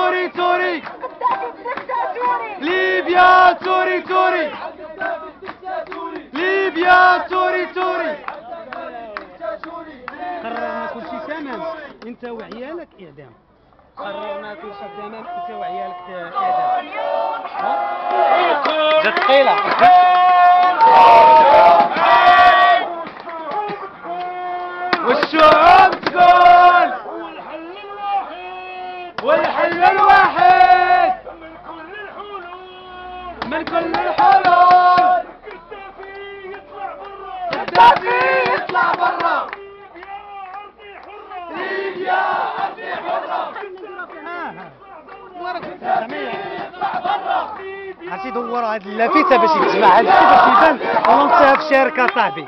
توري توري ليبيا توري توري ليبيا توري توري. قررنا كل شيء تمام انت وعيالك اعدام. قررنا كل شيء تمام انت وعيالك اعدام. جات ثقيله. والشعوب تقول والحل الوحيد من كل الحلول قدافي يطلع برا ليبيا أرضي حرة يطلع برا. عرفتي دوروا هاد اللافته باش يتجمع هاد الشيء باش يبان ونصها في الشاركه صاحبي.